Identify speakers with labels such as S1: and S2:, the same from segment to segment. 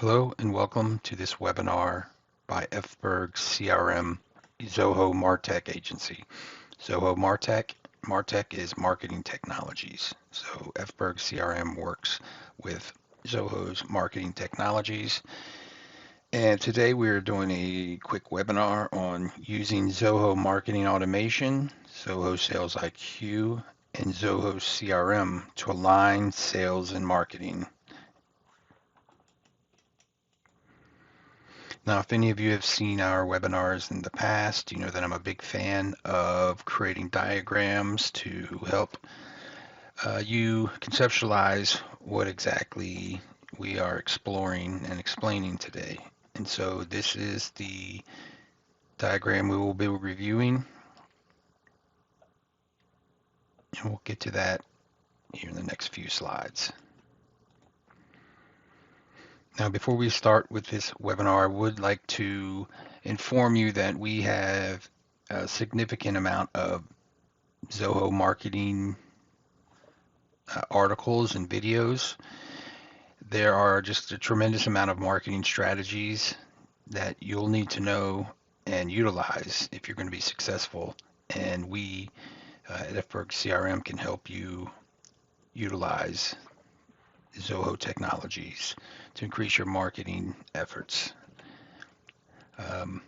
S1: Hello and welcome to this webinar by Fberg CRM Zoho Martech Agency. Zoho Martech is marketing technologies. So Fberg CRM works with Zoho's marketing technologies. And today we are doing a quick webinar on using Zoho Marketing Automation, Zoho Sales IQ, and Zoho CRM to align sales and marketing. Now, if any of you have seen our webinars in the past, you know that I'm a big fan of creating diagrams to help you conceptualize what exactly we are exploring and explaining today. And so this is the diagram we will be reviewing, and we'll get to that here in the next few slides. Now, before we start with this webinar, I would like to inform you that we have a significant amount of Zoho marketing articles and videos. There are just a tremendous amount of marketing strategies that you'll need to know and utilize if you're going to be successful. And we at Fberg CRM can help you utilize Zoho technologies to increase your marketing efforts.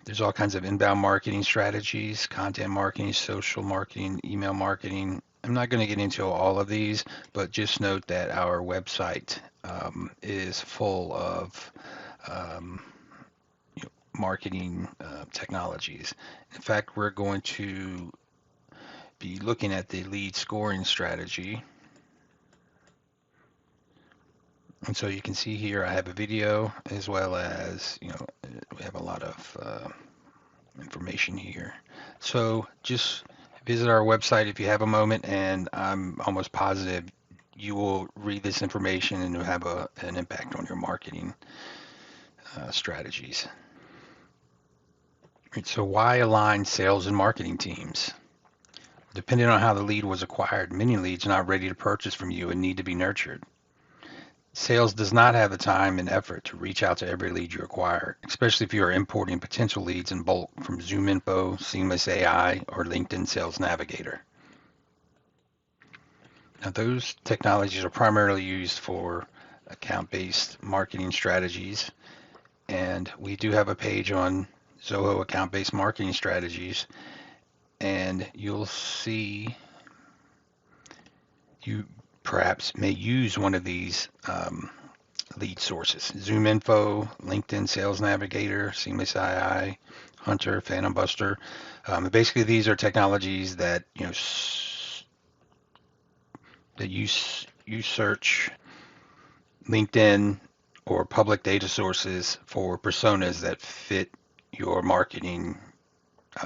S1: There's all kinds of inbound marketing strategies, content marketing, social marketing, email marketing. I'm not going to get into all of these, but just note that our website is full of marketing technologies. In fact, we're going to be looking at the lead scoring strategy. And so you can see here I have a video as well as, we have a lot of information here. So just visit our website if you have a moment, and I'm almost positive you will read this information and it'll have an impact on your marketing strategies. Right, so why align sales and marketing teams? Depending on how the lead was acquired, many leads are not ready to purchase from you and need to be nurtured. Sales does not have the time and effort to reach out to every lead you acquire, especially if you are importing potential leads in bulk from ZoomInfo, Seamless AI, or LinkedIn Sales Navigator. Now, those technologies are primarily used for account-based marketing strategies, and we do have a page on Zoho account-based marketing strategies, and you'll see you perhaps may use one of these lead sources: ZoomInfo, LinkedIn Sales Navigator, Seamless AI, Hunter, Phantom Buster. Basically, these are technologies that that you search LinkedIn or public data sources for personas that fit your marketing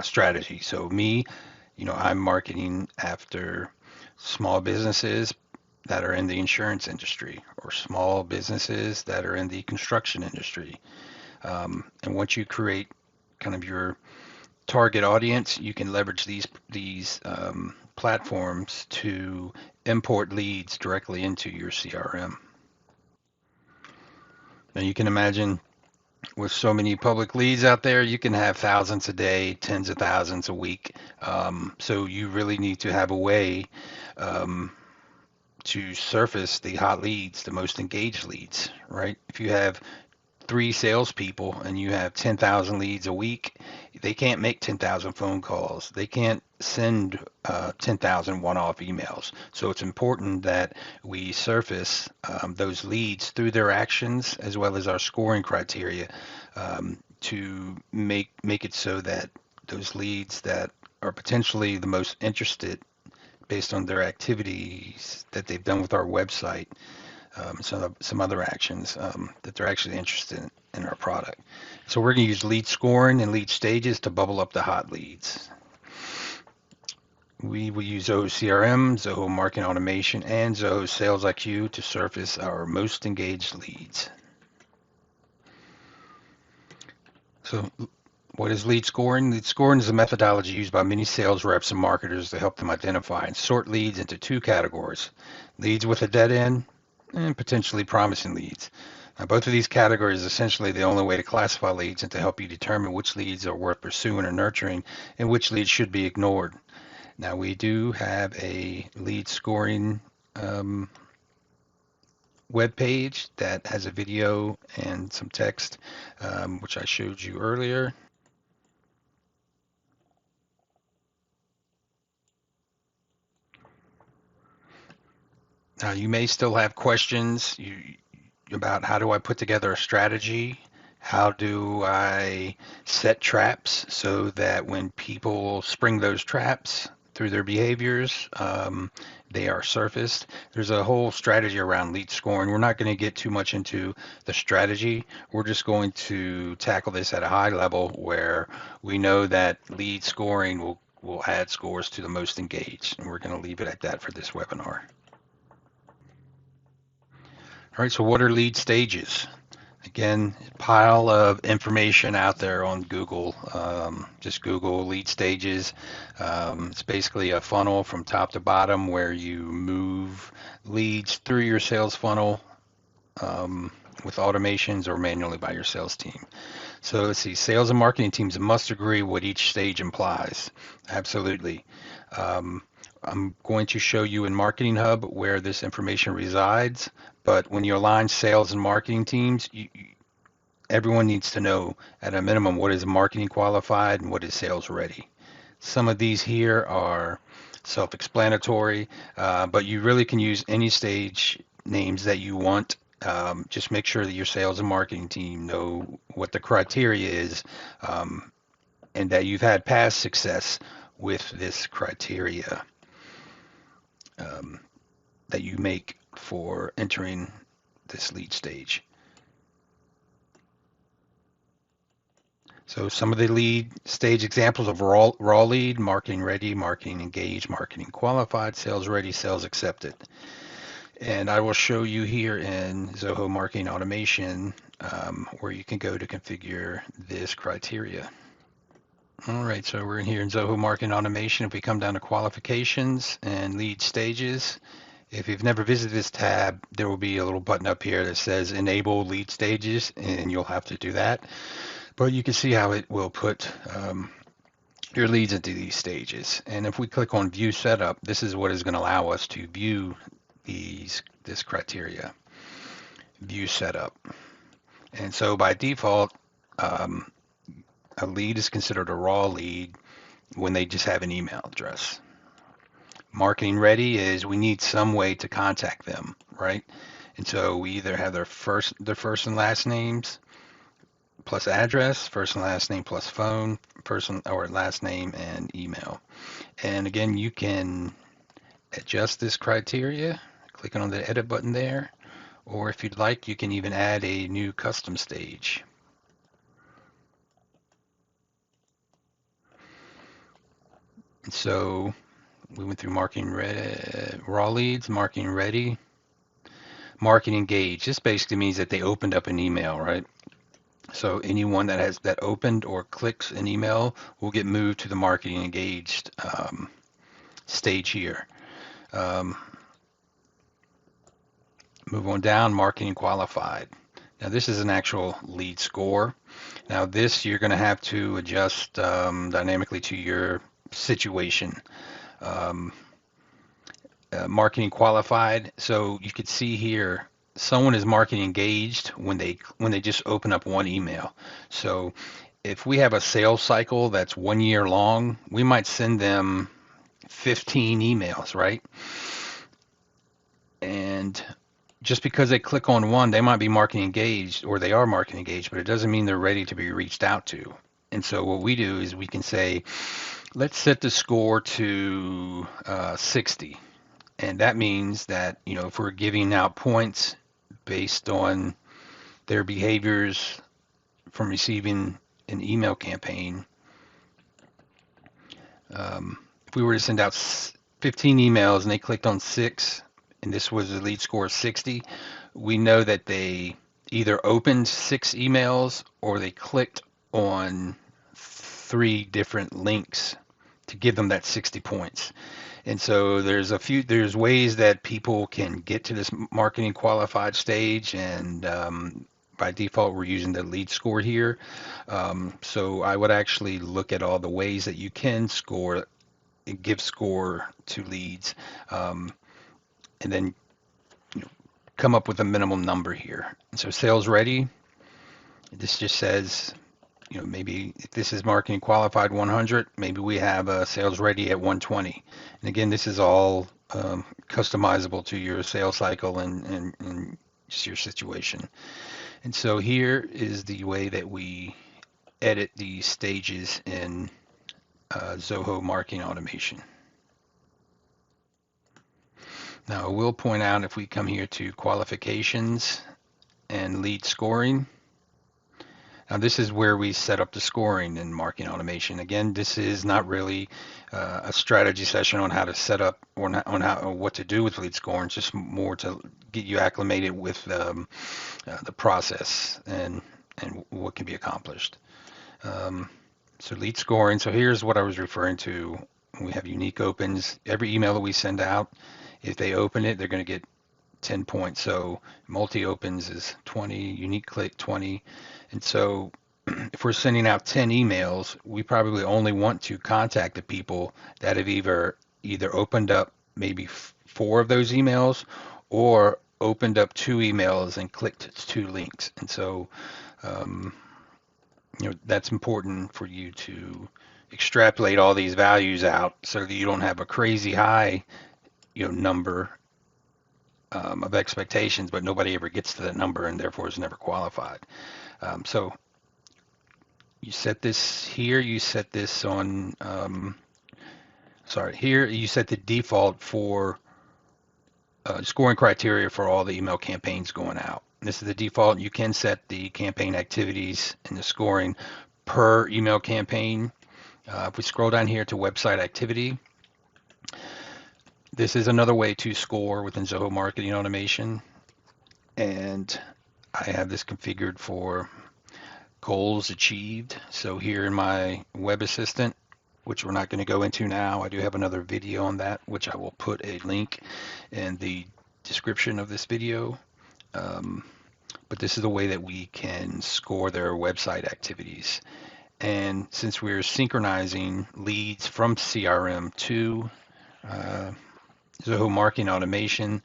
S1: strategy. So me, I'm marketing after small businesses that are in the insurance industry or small businesses that are in the construction industry. And once you create kind of your target audience, you can leverage these platforms to import leads directly into your CRM. Now you can imagine with so many public leads out there, you can have thousands a day, tens of thousands a week. So you really need to have a way to surface the hot leads, the most engaged leads, right? If you have 3 salespeople and you have 10,000 leads a week, they can't make 10,000 phone calls. They can't send 10,000 one-off emails. So it's important that we surface those leads through their actions as well as our scoring criteria to make it so that those leads that are potentially the most interested based on their activities that they've done with our website, some other actions that they're actually interested in our product. So we're going to use lead scoring and lead stages to bubble up the hot leads. We will use Zoho CRM, Zoho Marketing Automation, and Zoho Sales IQ to surface our most engaged leads. So what is lead scoring? Lead scoring is a methodology used by many sales reps and marketers to help them identify and sort leads into 2 categories: leads with a dead end and potentially promising leads. Now, both of these categories are essentially the only way to classify leads and to help you determine which leads are worth pursuing or nurturing and which leads should be ignored. Now, we do have a lead scoring web page that has a video and some text, which I showed you earlier. Now, you may still have questions about how do I put together a strategy? How do I set traps so that when people spring those traps through their behaviors, they are surfaced? There's a whole strategy around lead scoring. We're not going to get too much into the strategy. We're just going to tackle this at a high level where we know that lead scoring will add scores to the most engaged. And we're going to leave it at that for this webinar. All right, so what are lead stages? Again, pile of information out there on Google. Just Google lead stages. It's basically a funnel from top to bottom where you move leads through your sales funnel with automations or manually by your sales team. So let's see, sales and marketing teams must agree what each stage implies. Absolutely. I'm going to show you in Marketing Hub where this information resides, but when you align sales and marketing teams, everyone needs to know at a minimum what is marketing qualified and what is sales ready. Some of these here are self-explanatory, but you really can use any stage names that you want. Just make sure that your sales and marketing team know what the criteria is and that you've had past success with this criteria that you make for entering this lead stage. So some of the lead stage examples of raw lead: marketing ready, marketing engaged, marketing qualified, sales ready, sales accepted. And I will show you here in Zoho Marketing Automation where you can go to configure this criteria. All right, so we're in here in Zoho Marketing Automation. If we come down to qualifications and lead stages, if you've never visited this tab, there will be a little button up here that says enable lead stages, and you'll have to do that. But you can see how it will put your leads into these stages. And if we click on view setup, this is what is going to allow us to view this criteria, view setup. And so by default, a lead is considered a raw lead when they just have an email address. Marketing ready is we need some way to contact them, right? And so we either have their first and last names plus address, first and last name plus phone, person or last name and email. And again, you can adjust this criteria, clicking on the edit button there, or if you'd like, you can even add a new custom stage. And so we went through marketing raw leads, marketing ready, marketing engaged. This basically means that they opened up an email, right? So anyone that opened or clicks an email will get moved to the marketing engaged stage here. Move on down, marketing qualified. Now this is an actual lead score. Now this you're going to have to adjust dynamically to your situation. Marketing qualified. So you could see here, someone is marketing engaged when they just open up one email. So if we have a sales cycle that's 1 year long, we might send them 15 emails, right? And just because they click on one, they might be marketing engaged, or they are marketing engaged, but it doesn't mean they're ready to be reached out to. And so what we do is we can say, let's set the score to 60. And that means that, if we're giving out points based on their behaviors from receiving an email campaign, if we were to send out 15 emails and they clicked on 6, and this was a lead score of 60, we know that they either opened 6 emails or they clicked on 3 different links to give them that 60 points. And so there's ways that people can get to this marketing qualified stage, and by default, we're using the lead score here. So I would actually look at all the ways that you can score, give score to leads, and then come up with a minimum number here. And so sales ready, this just says, maybe if this is marketing qualified 100, maybe we have a sales ready at 120. And again, this is all customizable to your sales cycle and just your situation. And so here is the way that we edit these stages in Zoho Marketing Automation. Now, I will point out, if we come here to qualifications and lead scoring, now this is where we set up the scoring in marketing automation. Again, this is not really a strategy session on how to set up or not, on how or what to do with lead scoring. It's just more to get you acclimated with the process and what can be accomplished. So lead scoring. So here's what I was referring to. We have unique opens. Every email that we send out, if they open it, they're going to get 10 points. So multi-opens is 20, unique click 20. And so if we're sending out 10 emails, we probably only want to contact the people that have either opened up maybe 4 of those emails or opened up 2 emails and clicked 2 links. And so that's important for you to extrapolate all these values out so that you don't have a crazy high number of expectations, but nobody ever gets to that number and therefore is never qualified. So you set this here, you set this on, here you set the default for scoring criteria for all the email campaigns going out. This is the default. You can set the campaign activities and the scoring per email campaign. If we scroll down here to website activity, this is another way to score within Zoho Marketing Automation. And I have this configured for goals achieved. So here in my web assistant, which we're not going to go into now, I do have another video on that, which I will put a link in the description of this video. But this is the way that we can score their website activities. And since we're synchronizing leads from CRM to Zoho Marketing Automation,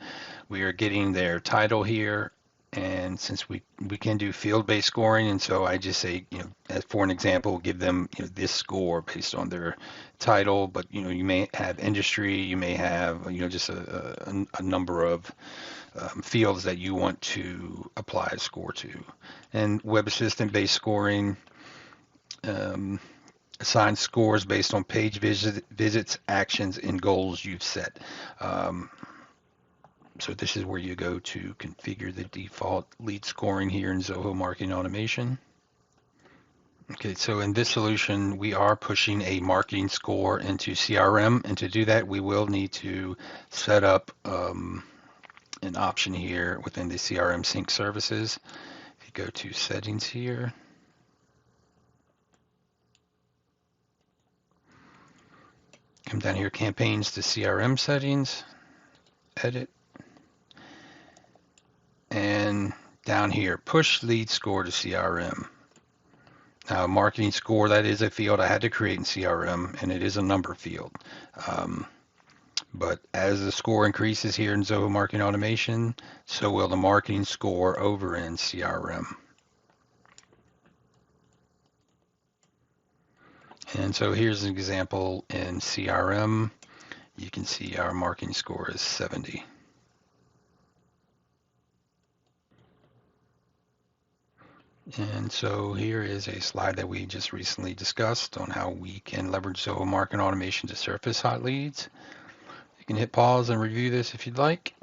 S1: we are getting their title here. And since we can do field-based scoring, and so I just say, as for an example, give them this score based on their title, but you may have industry, you may have just a number of fields that you want to apply a score to. And web assistant-based scoring assigns scores based on page visits, actions, and goals you've set. So this is where you go to configure the default lead scoring here in Zoho Marketing Automation. Okay, so in this solution, we are pushing a marketing score into CRM, and to do that, we will need to set up an option here within the CRM sync services. If you go to settings here, come down here, campaigns to CRM settings, edit. And down here, push lead score to CRM. Now, marketing score, that is a field I had to create in CRM, and it is a number field. But as the score increases here in Zoho Marketing Automation, so will the marketing score over in CRM. And so here's an example in CRM. You can see our marketing score is 70. And so here is a slide that we just recently discussed on how we can leverage Zoho Marketing Automation to surface hot leads. You can hit pause and review this if you'd like.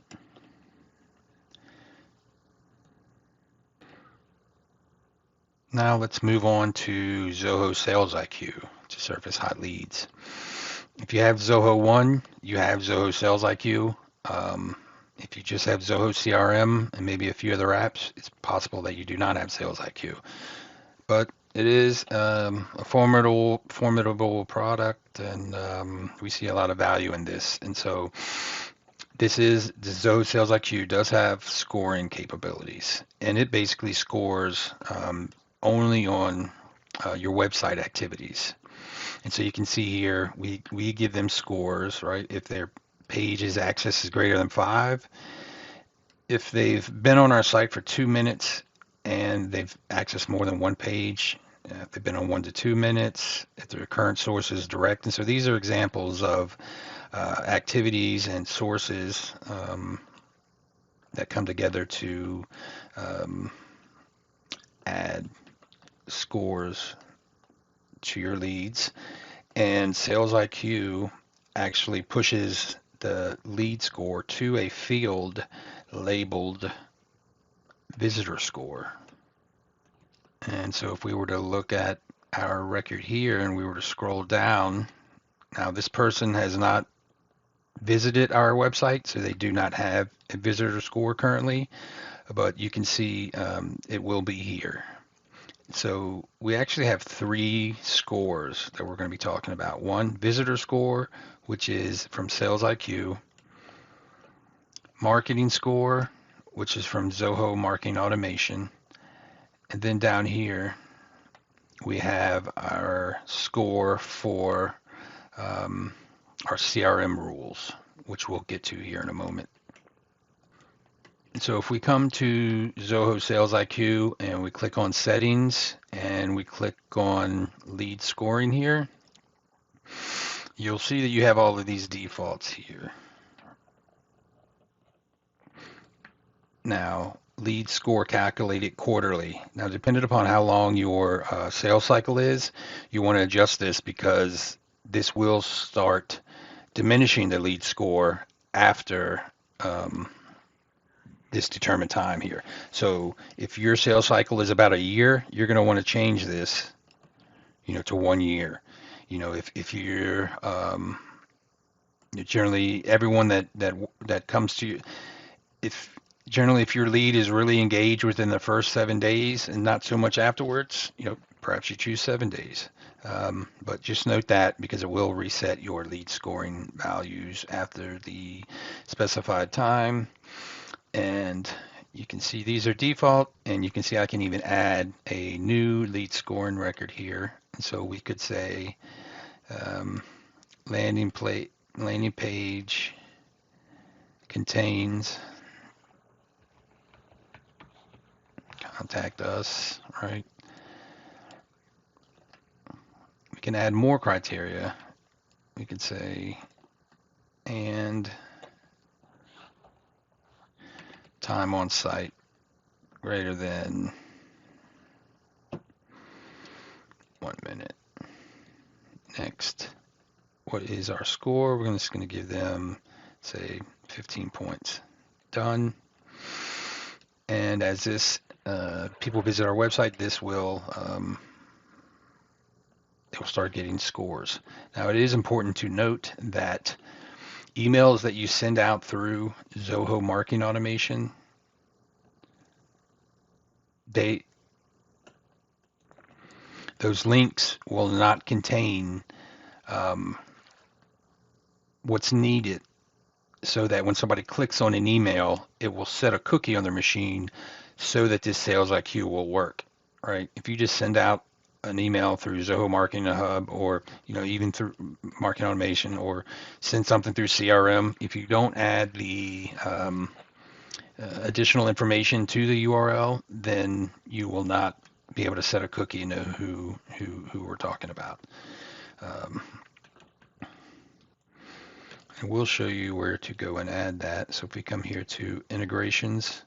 S1: Now let's move on to Zoho Sales IQ to surface hot leads. If you have Zoho 1, you have Zoho Sales IQ. If you just have Zoho CRM and maybe a few other apps, it's possible that you do not have Sales IQ. But It is a formidable product, and we see a lot of value in this. And so this is the Zoho Sales IQ does have scoring capabilities, and it basically scores only on your website activities. And so you can see here, we give them scores, right? If their page's access is greater than 5, if they've been on our site for 2 minutes and they've accessed more than one page, if they've been on 1 to 2 minutes, if their current source is direct. And so these are examples of activities and sources that come together to add scores to your leads. And Sales IQ actually pushes the lead score to a field labeled visitor score. And so if we were to look at our record here and we were to scroll down, now this person has not visited our website, so they do not have a visitor score currently, but you can see it will be here. So we actually have 3 scores that we're going to be talking about. One, visitor score, which is from Sales IQ. Marketing score, which is from Zoho Marketing Automation. And then down here, we have our score for our CRM rules, which we'll get to here in a moment. And so if we come to Zoho Sales IQ and we click on settings and we click on lead scoring here, you'll see that you have all of these defaults here. Now, lead score calculated quarterly. Now, depending upon how long your sales cycle is, you want to adjust this because this will start diminishing the lead score after this determined time here. So if your sales cycle is about a year, you're going to want to change this, to 1 year. If you're generally everyone that comes to you, if your lead is really engaged within the first 7 days and not so much afterwards, perhaps you choose 7 days. But just note that because it will reset your lead scoring values after the specified time. And you can see these are default, and you can see I can even add a new lead scoring record here. And so we could say landing page contains contact us, right? We can add more criteria. We could say and time on site greater than 1 minute. Next, what is our score? We're just going to give them, say, 15 points. Done. And as this people visit our website, this will they'll start getting scores. Now, it is important to note that emails that you send out through Zoho Marketing Automation, those links will not contain what's needed so that when somebody clicks on an email, it will set a cookie on their machine so that this Sales IQ will work, right? If you just send out an email through Zoho Marketing Hub or even through Marketing Automation or send something through CRM, if you don't add the additional information to the URL, then you will not be able to set a cookie and know who we're talking about. And we'll show you where to go and add that. So if we come here to integrations,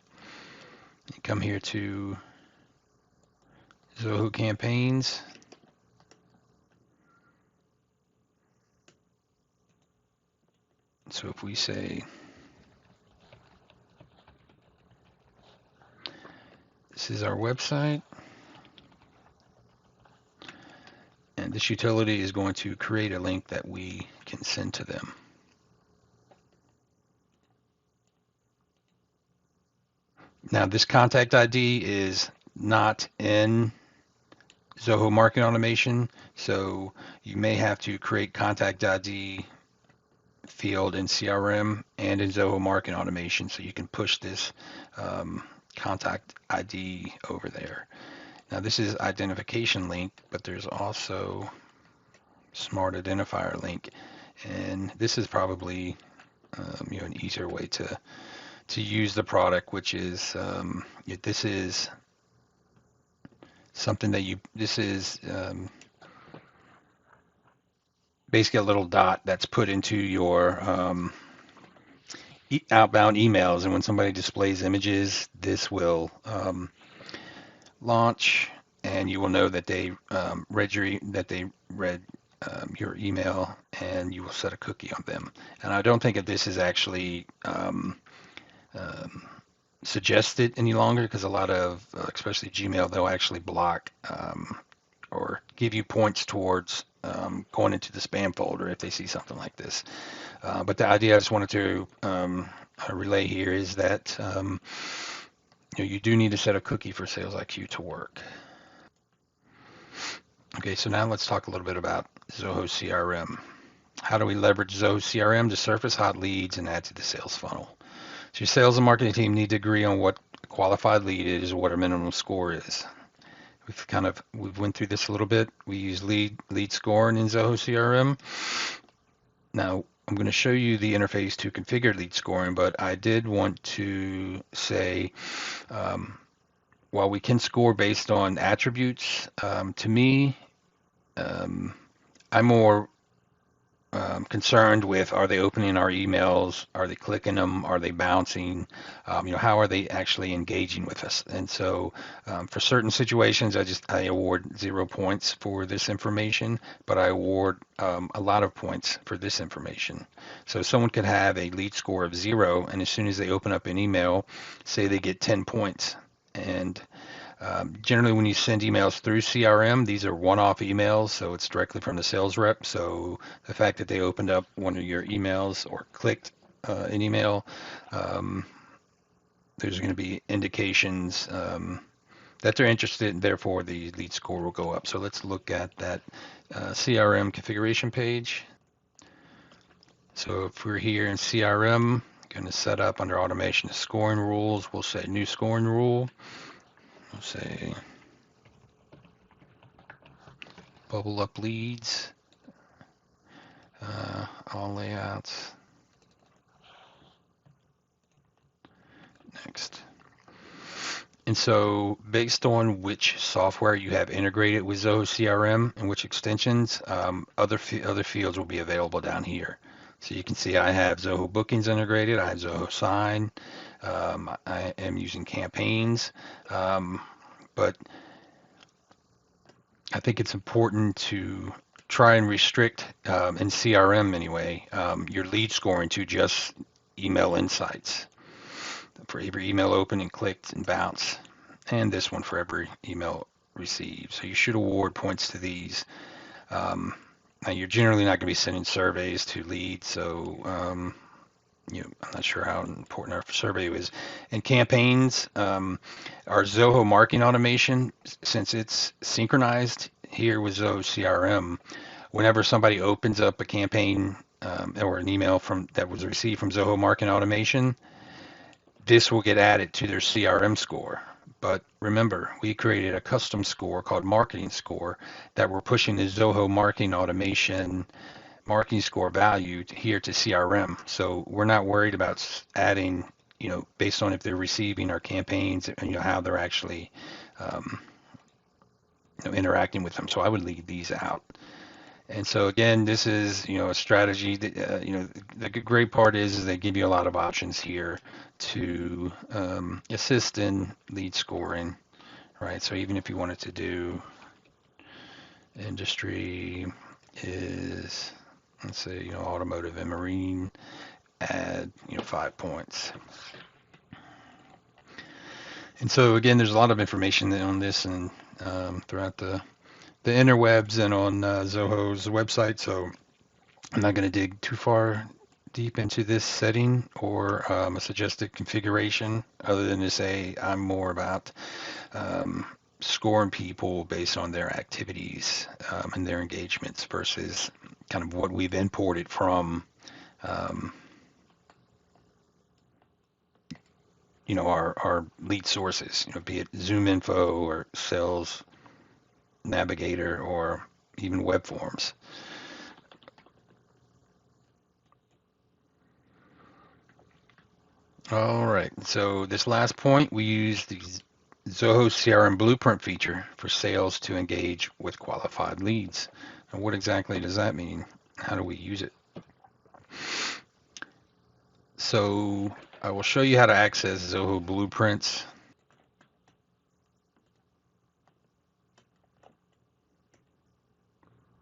S1: you come here to Zoho campaigns, so if we say this is our website, and this utility is going to create a link that we can send to them. Now, this contact ID is not in Zoho Marketing Automation. So you may have to create contact ID field in CRM and in Zoho Marketing Automation so you can push this contact ID over there. Now this is identification link, but there's also smart identifier link, and this is probably an easier way to use the product, which is this is something that this is basically a little dot that's put into your outbound emails, and when somebody displays images, this will launch, and you will know that they read your email, and you will set a cookie on them. And I don't think that this is actually suggested any longer, because a lot of, especially Gmail, they'll actually block or give you points towards going into the spam folder if they see something like this. But the idea I just wanted to relay here is that you do need to set a cookie for Sales IQ to work. Okay, so now let's talk a little bit about Zoho CRM. How do we leverage Zoho CRM to surface hot leads and add to the sales funnel? So your sales and marketing team need to agree on what a qualified lead is or what a minimum score is. We've went through this a little bit. We use lead scoring in Zoho CRM. Now I'm going to show you the interface to configure lead scoring, but I did want to say, while we can score based on attributes, to me, I'm more concerned with, are they opening our emails? Are they clicking them? Are they bouncing? How are they actually engaging with us? And so for certain situations, I award 0 points for this information, but I award a lot of points for this information. So someone could have a lead score of 0, and as soon as they open up an email, say they get 10 points. And generally, when you send emails through CRM, these are one-off emails, so it's directly from the sales rep. So the fact that they opened up one of your emails or clicked an email, there's going to be indications that they're interested, and therefore the lead score will go up. So let's look at that CRM configuration page. So if we're here in CRM, going to set up under automation the scoring rules. We'll say new scoring rule. We'll say bubble up leads, all layouts. Next. And so based on which software you have integrated with Zoho CRM and which extensions, other fields will be available down here. So you can see I have Zoho Bookings integrated, I have Zoho Sign, I am using campaigns, but I think it's important to try and restrict, in CRM anyway, your lead scoring to just email insights. For every email open and clicked and bounce, and this one for every email received. So you should award points to these. Now you're generally not going to be sending surveys to leads, so I'm not sure how important our survey is. And campaigns, our Zoho Marketing Automation, since it's synchronized here with Zoho CRM, whenever somebody opens up a campaign or an email that was received from Zoho Marketing Automation, this will get added to their CRM score. But remember, we created a custom score called Marketing Score that we're pushing the Zoho Marketing Automation marketing score value here to CRM. So we're not worried about adding, based on if they're receiving our campaigns and how they're actually interacting with them. So I would leave these out. And so again, this is a strategy that the great part is they give you a lot of options here to assist in lead scoring, right? So even if you wanted to do industry is, let's say, automotive and marine, add 5 points. And so again, there's a lot of information on this and throughout the interwebs and on Zoho's website, so I'm not going to dig too far deep into this setting or a suggested configuration, other than to say I'm more about scoring people based on their activities and their engagements versus kind of what we've imported from um, our lead sources, be it Zoom Info or Sales Navigator or even web forms. All right, so this last point, we use the Zoho CRM Blueprint feature for sales to engage with qualified leads. And what exactly does that mean? How do we use it? So I will show you how to access Zoho Blueprints.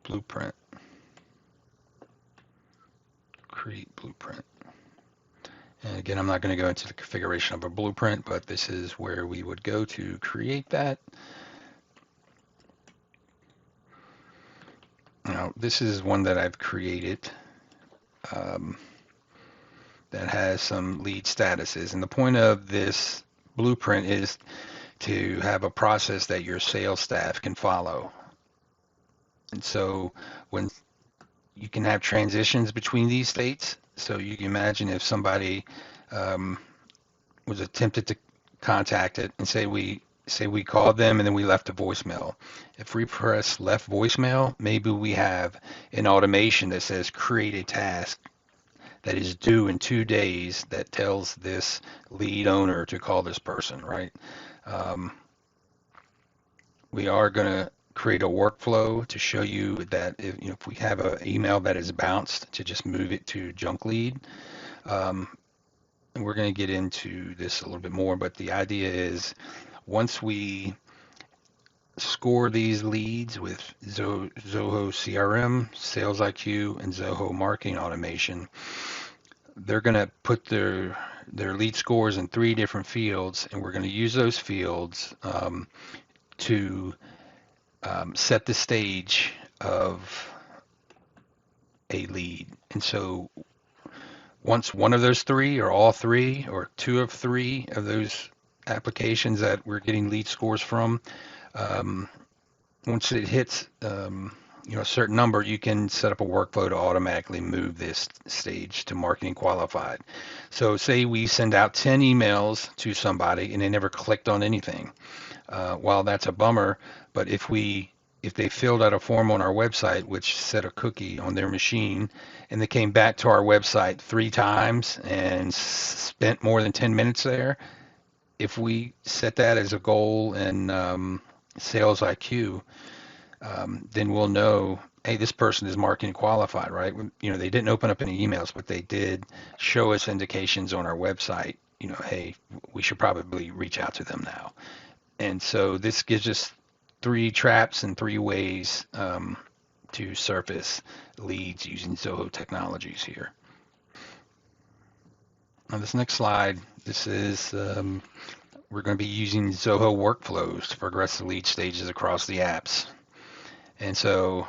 S1: Blueprint. Create blueprint. And again, I'm not going to go into the configuration of a blueprint, but this is where we would go to create that. Now, this is one that I've created that has some lead statuses. And the point of this blueprint is to have a process that your sales staff can follow. And so when you can have transitions between these states, so you can imagine if somebody was attempted to contact it and say we called them and then we left a voicemail. If we press left voicemail, maybe we have an automation that says create a task that is due in 2 days that tells this lead owner to call this person, right? We are going to create a workflow to show you that if we have an email that is bounced, to just move it to junk lead. And we're going to get into this a little bit more, but the idea is once we score these leads with Zoho CRM, Sales IQ, and Zoho Marketing Automation, they're going to put their lead scores in 3 different fields, and we're going to use those fields to set the stage of a lead. And so once one of those 3 or all 3 or 2 of 3 of those applications that we're getting lead scores from, once it hits a certain number, you can set up a workflow to automatically move this stage to marketing qualified. So say we send out 10 emails to somebody and they never clicked on anything. While that's a bummer, but if they filled out a form on our website which set a cookie on their machine and they came back to our website 3 times and spent more than 10 minutes there, if we set that as a goal in Sales IQ, then we'll know, hey, this person is marketing qualified, right? They didn't open up any emails, but they did show us indications on our website, hey, we should probably reach out to them now. And so this gives us 3 traps and 3 ways to surface leads using Zoho technologies here. On this next slide, this is we're going to be using Zoho Workflows to progress the lead stages across the apps. And so,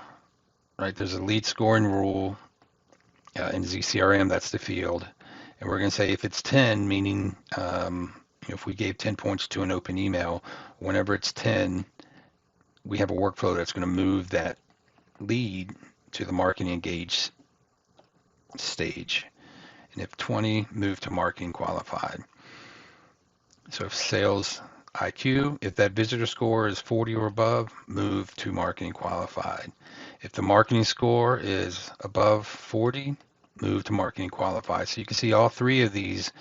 S1: right, there's a lead scoring rule in ZCRM, that's the field. And we're going to say if it's 10, meaning if we gave 10 points to an open email, whenever it's 10, we have a workflow that's going to move that lead to the marketing engaged stage. And if 20, move to marketing qualified. So if Sales IQ, if that visitor score is 40 or above, move to marketing qualified. If the marketing score is above 40, move to marketing qualified. So you can see all 3 of these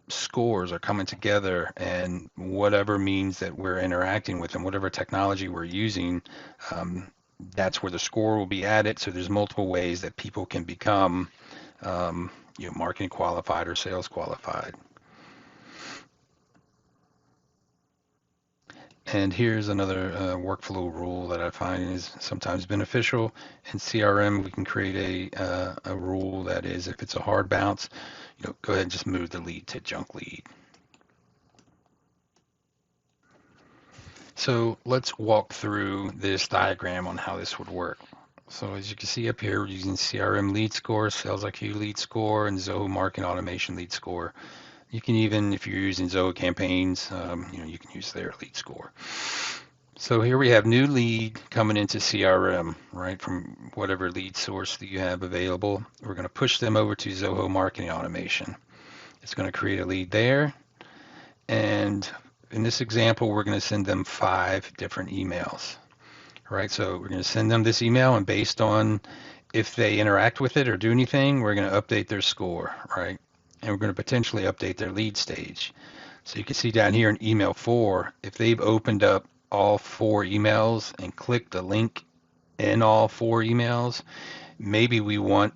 S1: scores are coming together, and whatever means that we're interacting with them, whatever technology we're using, that's where the score will be added. So there's multiple ways that people can become marketing qualified or sales qualified. And here's another workflow rule that I find is sometimes beneficial. In CRM, we can create a rule that is, if it's a hard bounce, go ahead and just move the lead to junk lead. So let's walk through this diagram on how this would work. So as you can see up here, we're using CRM lead score, Sales IQ lead score, and Zoho Marketing Automation lead score. You can even, if you're using Zoho campaigns, you can use their lead score. So here we have new lead coming into CRM, right, from whatever lead source that you have available. We're going to push them over to Zoho Marketing Automation. It's going to create a lead there. And in this example, we're going to send them 5 different emails, right? So we're going to send them this email, and based on if they interact with it or do anything, we're going to update their score, right? And we're going to potentially update their lead stage. So you can see down here in email 4, if they've opened up all 4 emails and clicked the link in all 4 emails, maybe we want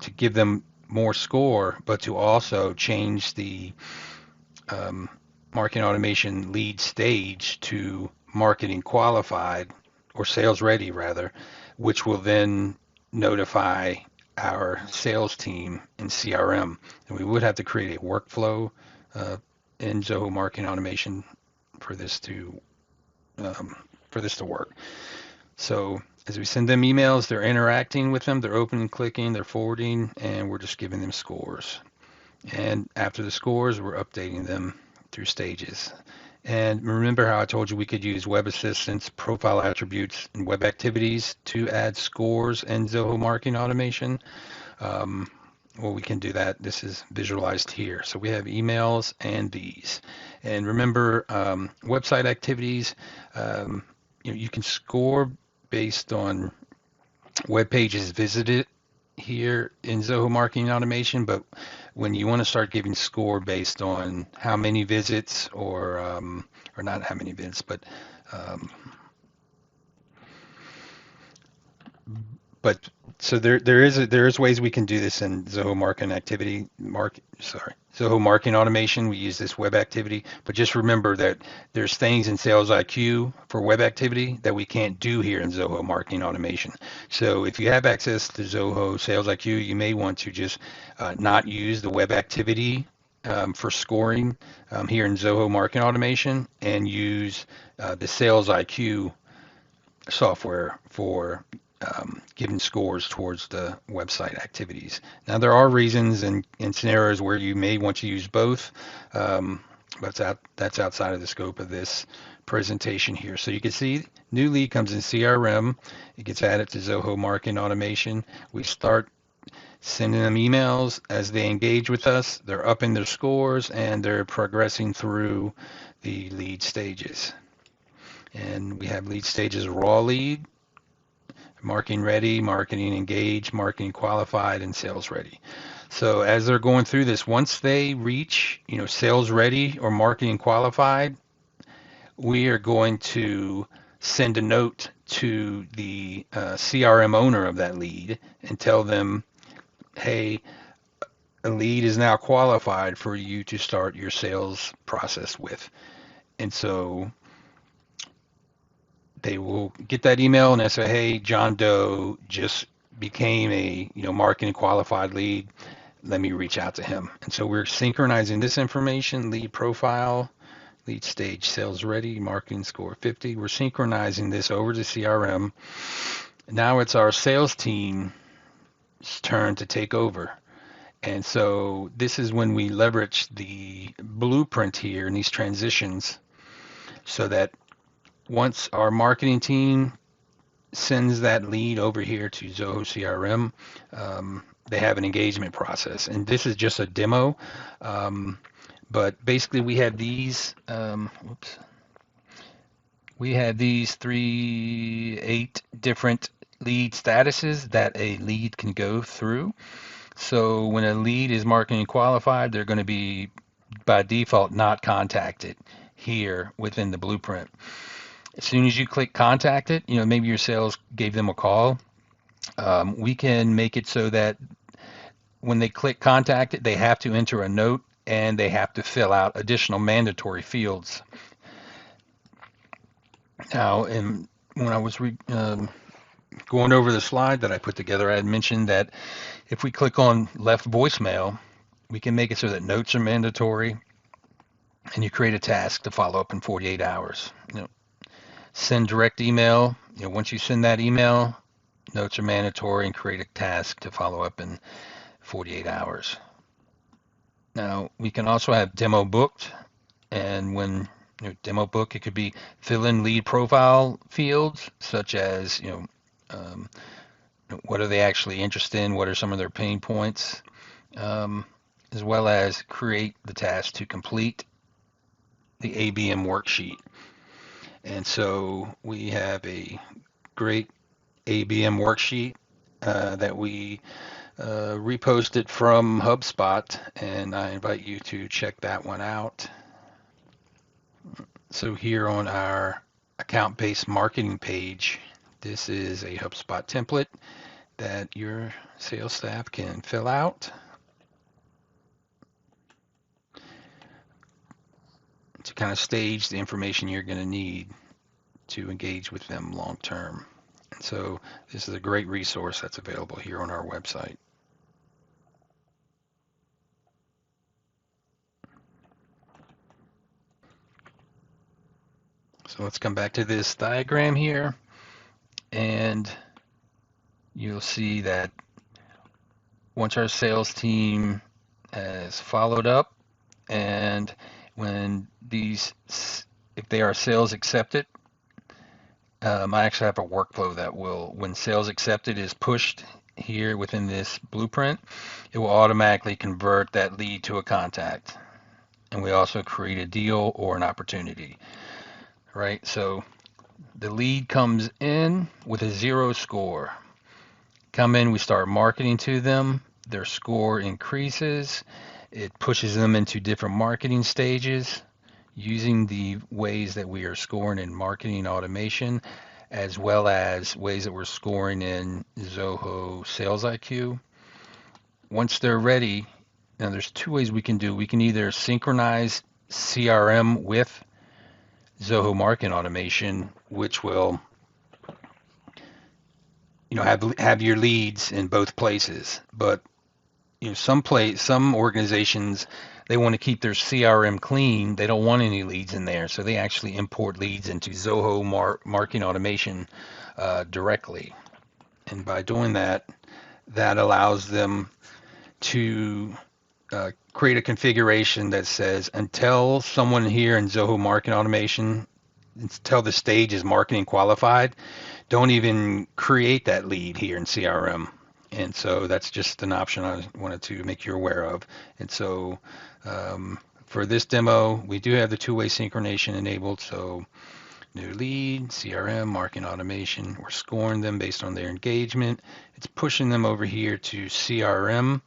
S1: to give them more score, but to also change the marketing automation lead stage to marketing qualified, or sales ready rather, which will then notify our sales team in CRM. And we would have to create a workflow in Zoho Marketing Automation for this to work. So as we send them emails, they're interacting with them, they're opening, clicking, they're forwarding, and we're just giving them scores. And after the scores, we're updating them through stages. And remember how I told you we could use web assistants, profile attributes, and web activities to add scores in Zoho Marketing Automation? Well, we can do that. This is visualized here. So we have emails and these. And remember, website activities, you can score based on web pages visited here in Zoho Marketing Automation, but when you want to start giving score based on how many visits, or not how many visits, but so there is ways we can do this in Zoho Zoho Marketing Automation. We use this web activity, but just remember that there's things in Sales IQ for web activity that we can't do here in Zoho Marketing Automation. So if you have access to Zoho Sales IQ, you may want to just not use the web activity for scoring here in Zoho Marketing Automation, and use the Sales IQ software for giving scores towards the website activities. Now, there are reasons and scenarios where you may want to use both, but that's outside of the scope of this presentation here. So you can see new lead comes in CRM. It gets added to Zoho Marketing Automation. We start sending them emails. As they engage with us, they're upping their scores and they're progressing through the lead stages. And we have lead stages: raw lead, marketing ready, marketing engaged, marketing qualified, and sales ready. So as they're going through this, once they reach, sales ready or marketing qualified, we are going to send a note to the CRM owner of that lead and tell them, hey, a lead is now qualified for you to start your sales process with. And so they will get that email and they say, hey, John Doe just became a marketing qualified lead. Let me reach out to him. And so we're synchronizing this information: lead profile, lead stage, sales ready, marketing score 50. We're synchronizing this over to CRM. Now it's our sales team's turn to take over. And so this is when we leverage the blueprint here in these transitions, so that once our marketing team sends that lead over here to Zoho CRM, they have an engagement process. And this is just a demo, but basically we had these, we had these 8 different lead statuses that a lead can go through. So when a lead is marketing qualified, they're going to be by default not contacted here within the blueprint. As soon as you click contact it, maybe your sales gave them a call. We can make it so that when they click contact it, they have to enter a note and they have to fill out additional mandatory fields. Now, when I was going over the slide that I put together, I had mentioned that if we click on left voicemail, we can make it so that notes are mandatory, and you create a task to follow up in 48 hours. Send direct email. Once you send that email, notes are mandatory, and create a task to follow up in 48 hours. Now we can also have demo booked, and when demo book, it could be fill in lead profile fields such as um, what are they actually interested in, what are some of their pain points, um, as well as create the task to complete the ABM worksheet. And so we have a great ABM worksheet that we reposted from HubSpot, and I invite you to check that one out. So here on our account-based marketing page, this is a HubSpot template that your sales staff can fill out to kind of stage the information you're going to need to engage with them long term. And so this is a great resource that's available here on our website. So let's come back to this diagram here, and you'll see that once our sales team has followed up, and when these, if they are sales accepted, I actually have a workflow that will, when sales accepted is pushed here within this blueprint, it will automatically convert that lead to a contact. And we also create a deal or an opportunity, right? So the lead comes in with a 0 score. Come in, we start marketing to them. Their score increases. It pushes them into different marketing stages using the ways that we are scoring in marketing automation, as well as ways that we're scoring in Zoho Sales IQ. Once they're ready, now there's two ways we can do. We can either synchronize CRM with Zoho Marketing Automation, which will have your leads in both places. But some organizations, they want to keep their CRM clean. They don't want any leads in there, so they actually import leads into Zoho Marketing Automation directly. And by doing that, that allows them to create a configuration that says until someone here in Zoho Marketing Automation, until the stage is marketing qualified, don't even create that lead here in CRM. And so that's just an option I wanted to make you aware of. And so for this demo, we do have the two-way synchronization enabled. So new lead, CRM, marketing automation, we're scoring them based on their engagement. It's pushing them over here to CRM,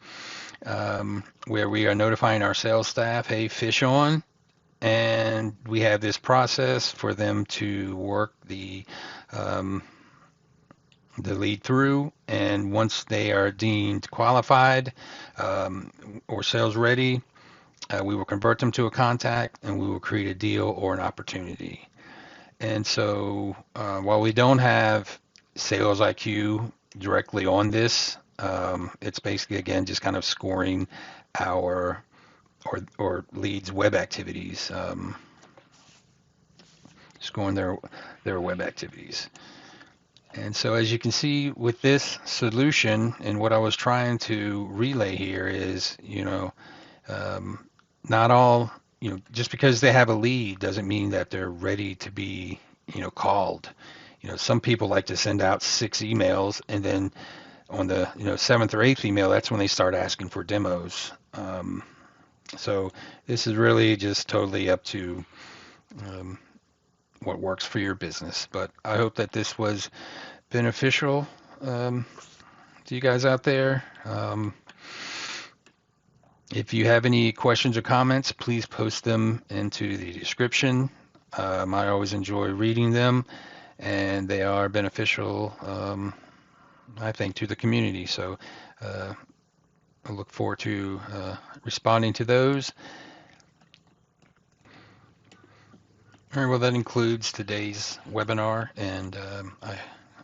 S1: where we are notifying our sales staff, hey, fish on. And we have this process for them to work the lead through, and once they are deemed qualified or sales ready, we will convert them to a contact, and we will create a deal or an opportunity. And so while we don't have Sales IQ directly on this, it's basically, again, just kind of scoring our or leads web activities, scoring their web activities. And so as you can see with this solution, and what I was trying to relay here is, not all, just because they have a lead doesn't mean that they're ready to be, called. Some people like to send out 6 emails, and then on the, 7th or 8th email, that's when they start asking for demos. So this is really just totally up to what works for your business. But I hope that this was beneficial to you guys out there. If you have any questions or comments, please post them into the description. I always enjoy reading them, and they are beneficial, I think, to the community. So I look forward to responding to those. All right, well, that includes today's webinar, and I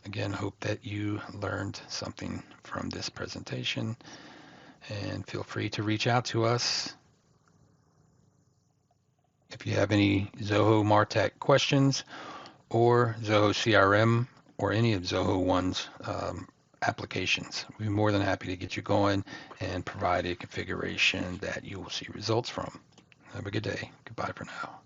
S1: again hope that you learned something from this presentation, and feel free to reach out to us if you have any Zoho MarTech questions or Zoho CRM or any of Zoho ones. applications. We'd be more than happy to get you going and provide a configuration that you will see results from. Have a good day. Goodbye for now.